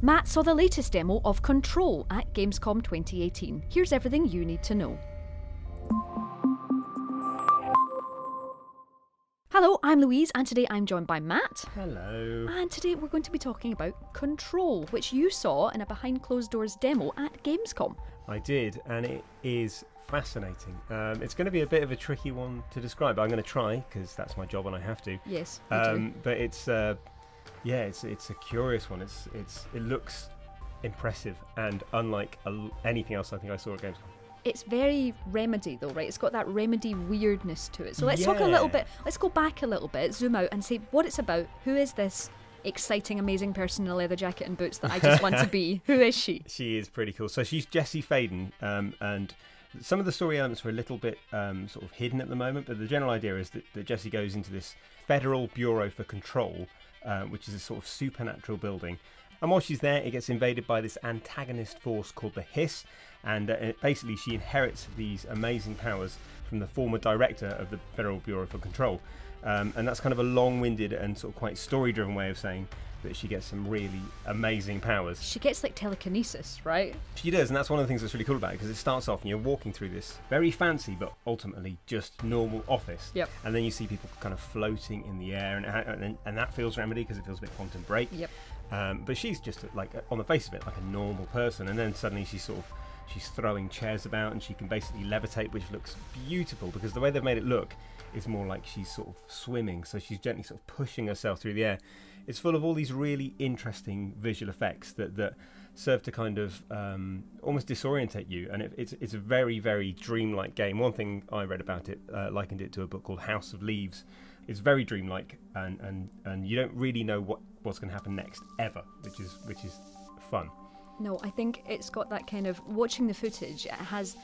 Matt saw the latest demo of Control at Gamescom 2018. Here's everything you need to know. Hello, I'm Louise, and today I'm joined by Matt. Hello. And today we're going to be talking about Control, which you saw in a behind closed doors demo at Gamescom. I did, and it is fascinating. It's going to be a bit of a tricky one to describe. I'm going to try, because that's my job and I have to. Yes, but it's a curious one. It looks impressive and unlike anything else I think I saw at Gamescom. It's very Remedy though, right? It's got that Remedy weirdness to it. So let's talk a little bit, let's go back a little bit, zoom out and say what it's about. Who is this exciting, amazing person in a leather jacket and boots that I just want to be? Who is she? She is pretty cool. So she's Jessie Faden, and some of the story elements are a little bit sort of hidden at the moment, but the general idea is that Jessie goes into this Federal Bureau for Control, which is a sort of supernatural building. And while she's there, it gets invaded by this antagonist force called the Hiss, and basically she inherits these amazing powers from the former director of the Federal Bureau for Control. And that's kind of a long-winded and sort of quite story-driven way of saying that she gets some really amazing powers. She gets like telekinesis, right? She does, and that's one of the things that's really cool about it, because it starts off and you're walking through this very fancy but ultimately just normal office. Yep. And then you see people kind of floating in the air, and that feels Remedy because it feels a bit Quantum Break. Yep. But she's just like, on the face of it, like a normal person, and then suddenly she's throwing chairs about and she can basically levitate, which looks beautiful because the way they've made it look is more like she's sort of swimming, so she's gently sort of pushing herself through the air. It's full of all these really interesting visual effects that serve to kind of almost disorientate you, and it's a very, very dreamlike game. One thing I read about it likened it to a book called House of Leaves. It's very dreamlike, and you don't really know what's going to happen next ever, which is fun. No, I think it's got that kind of, watching the footage, it has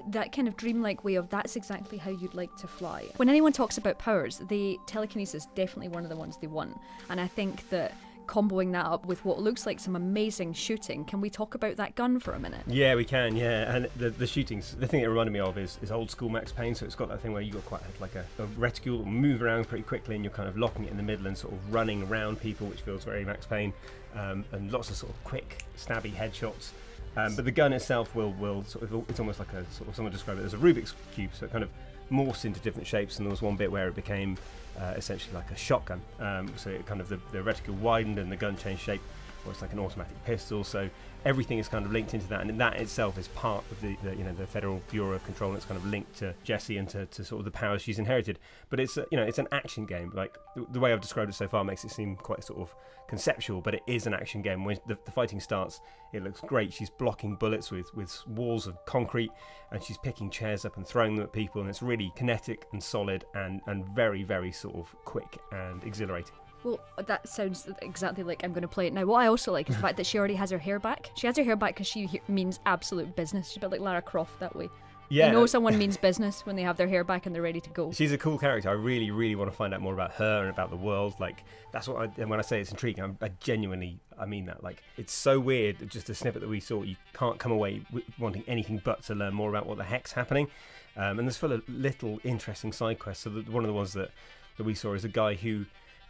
that kind of dreamlike way of that's exactly how you'd like to fly. When anyone talks about powers, the telekinesis is definitely one of the ones they want. And I think that comboing that up with what looks like some amazing shooting, can we talk about that gun for a minute? Yeah, we can, yeah. And the shootings, the thing it reminded me of is old school Max Payne, so it's got that thing where you got quite like a reticule that will move around pretty quickly and you're kind of locking it in the middle and sort of running around people, which feels very Max Payne, and lots of sort of quick, stabby headshots. But the gun itself will sort of, it's almost like a sort of, someone described it as a Rubik's Cube, so it kind of morphs into different shapes, and there was one bit where it became essentially like a shotgun. So it kind of, the reticule widened and the gun changed shape, or it's like an automatic pistol. So everything is kind of linked into that, and that itself is part of the Federal Bureau of Control, and it's kind of linked to Jessie and to sort of the powers she's inherited. But it's it's an action game. Like the way I've described it so far makes it seem quite sort of conceptual, but it is an action game. When the fighting starts, it looks great. She's blocking bullets with walls of concrete, and she's picking chairs up and throwing them at people, and it's really kinetic and solid and very, very sort of quick and exhilarating. Well, that sounds exactly like I'm going to play it now. What I also like is the fact that she already has her hair back. She has her hair back because she means absolute business. She's a bit like Lara Croft that way. Yeah. You know someone means business when they have their hair back and they're ready to go. She's a cool character. I really, really want to find out more about her and about the world. Like, that's what and when I say it's intriguing, I mean that. Like, it's so weird, just a snippet that we saw, you can't come away wanting anything but to learn more about what the heck's happening. And there's full of little interesting side quests. So one of the ones that we saw is a guy who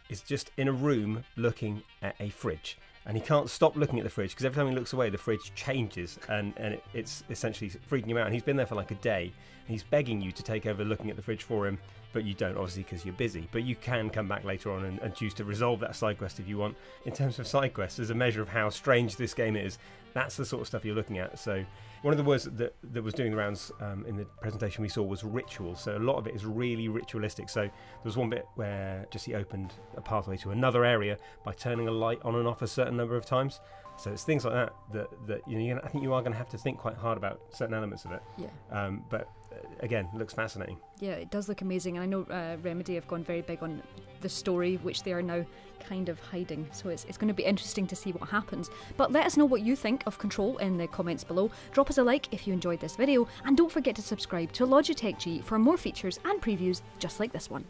is just in a room looking at a fridge, and he can't stop looking at the fridge because every time he looks away the fridge changes, and it's essentially freaking him out, and he's been there for like a day and he's begging you to take over looking at the fridge for him, but you don't, obviously, because you're busy. But you can come back later on and choose to resolve that side quest if you want. In terms of side quests, as a measure of how strange this game is, that's the sort of stuff you're looking at. So one of the words that was doing the rounds in the presentation we saw was ritual. So a lot of it is really ritualistic. So there was one bit where Jessie opened a pathway to another area by turning a light on and off a certain number of times. So it's things like that I think you are going to have to think quite hard about certain elements of it. Yeah. But again, it looks fascinating. Yeah, it does look amazing, and I know Remedy have gone very big on the story, which they are now kind of hiding, so it's going to be interesting to see what happens. But let us know what you think of Control in the comments below. Drop us a like if you enjoyed this video, and don't forget to subscribe to Logitech G for more features and previews just like this one.